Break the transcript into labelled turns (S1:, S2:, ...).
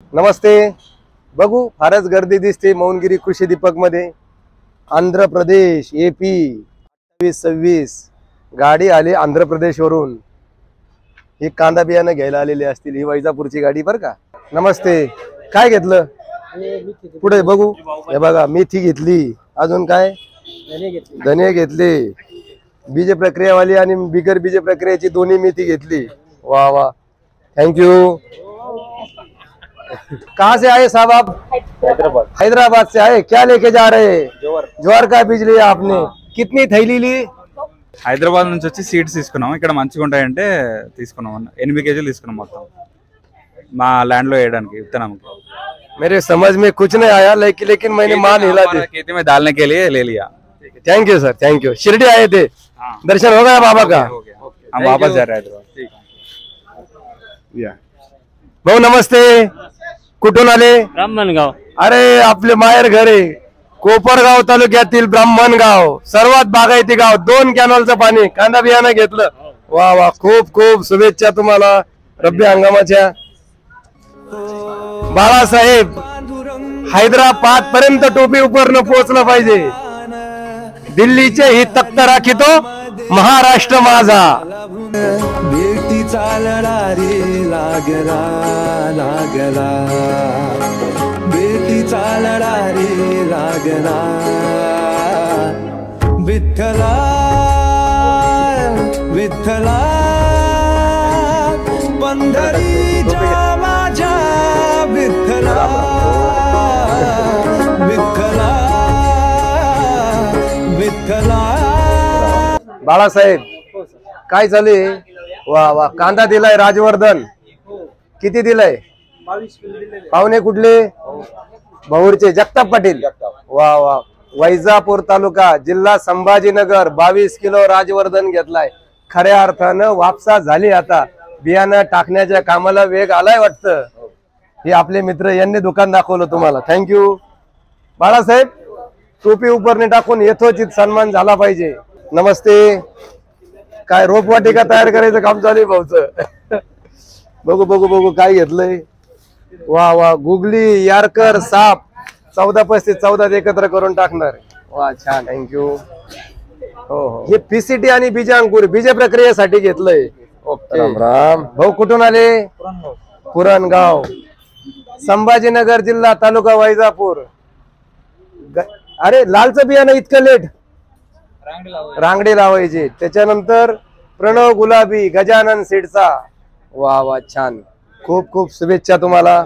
S1: नमस्ते. बघू फारच गर्दी दिसते मौनगिरी कृषी दीपक मध्ये. आंध्र प्रदेश AP 26 गाडी आली आंध्र प्रदेश वरून. ही कांदा बियाणं घ्यायला आलेली असतील. ही वैजापूरची गाडी बर का. नमस्ते. काय घेतलं पुढे बघू. हे बघा मेथी घेतली. अजून काय धने घेतले. बीज प्रक्रियावाली आणि बिगर बीज प्रक्रियाची दोन्ही मेथी घेतली. वाह वाह थैंक यू. कहाँ से आए साहब आप?
S2: हैदराबाद।
S1: हैदराबाद से आए. क्या लेके जा रहे हैं? ज्वार का बीज लिया आपने. कितनी थैली ली?
S2: హైదరాబాద్ నుంచి వచ్చి సీడ్స్ తీసుకున్నాం. ఇక్కడ మంచిగా ఉంటాయంటే తీసుకున్నాం. 8 కేజీలు తీసుకున్నాం మొత్తం మా ల్యాండ్ లో వేయడానికి విత్తనానికి.
S1: मेरे समझ में कुछ नहीं आया लेकिन मैंने मान हिला दी.
S2: खेती में डालने के लिए ले लिया.
S1: Thank you sir thank you. Shirdi आए थे. दर्शन हो गया बाबा का.
S2: हम वापस जा रहे हैं हैदराबाद.
S1: भाऊ नमस्ते. कुठून आले?
S3: ब्राह्मणगाव.
S1: अरे आपले माहेर घर आहे. कोपरगाव तालुक्यातील ब्राह्मणगाव सर्वात बागायती गाव. 2 कॅनलचं पाणी. कांदा बियाणं घेतलं. वा वा खूप खूप शुभेच्छा तुम्हाला रब्बी हंगामाच्या. बाळासाहेब हैदराबाद पर्यंत टोपी उपरनं पोहोचलं पाहिजे. दिल्लीचे ही तख्त राखितो महाराष्ट्र माझा.
S4: बेटीचा लढा रे लागला लागला. बेटीचा लढा रे लागला. विठ्ठला विठ्ठला पंढरीच्या माझ्या विठ्ठला विठ्ठला विठ्ठला.
S1: बाळासाहेब काय चालू आहे? वा वा कांदा दिलाय राजवर्धन. किती दिलाय?
S3: 22 किलो दिले.
S1: पाहुणे कुठले? बहुरचे जगताप पाटील. वा वा वैजापूर तालुका जिल्हा संभाजीनगर. 22 किलो राजवर्धन घेतलाय. खऱ्या अर्थानं वापसा झाली. आता बियाणं टाकण्याच्या कामाला वेग आलाय वाटतं. हे आपले मित्र यांनी दुकान दाखवलं तुम्हाला. थँक्यू बाळासाहेब. टोपी उपरने टाकून यथोचित सन्मान झाला पाहिजे. नमस्ते. काय रोपवाटिका तयार करायचं काम चालू आहे भाऊचं. बघू बघू बघू काय घेतलंय. वा वा गुगली यारकर साप 14-35 14 एकत्र करून टाकणार. वा छान थँक्यू. हो हो हे PCT आणि बीज अंकुर बीज प्रक्रियेसाठी घेतलंय. ओके राम राम. भाऊ कुठून आले? पुरणगाव संभाजीनगर जिल्हा तालुका वैजापूर. अरे लालचं बियाणं इतकं लेट? रांगडे लावायचे. त्याच्यानंतर प्रणव गुलाबी गजानन सीडचा. वा वा छान. खूप खूप शुभेच्छा तुम्हाला.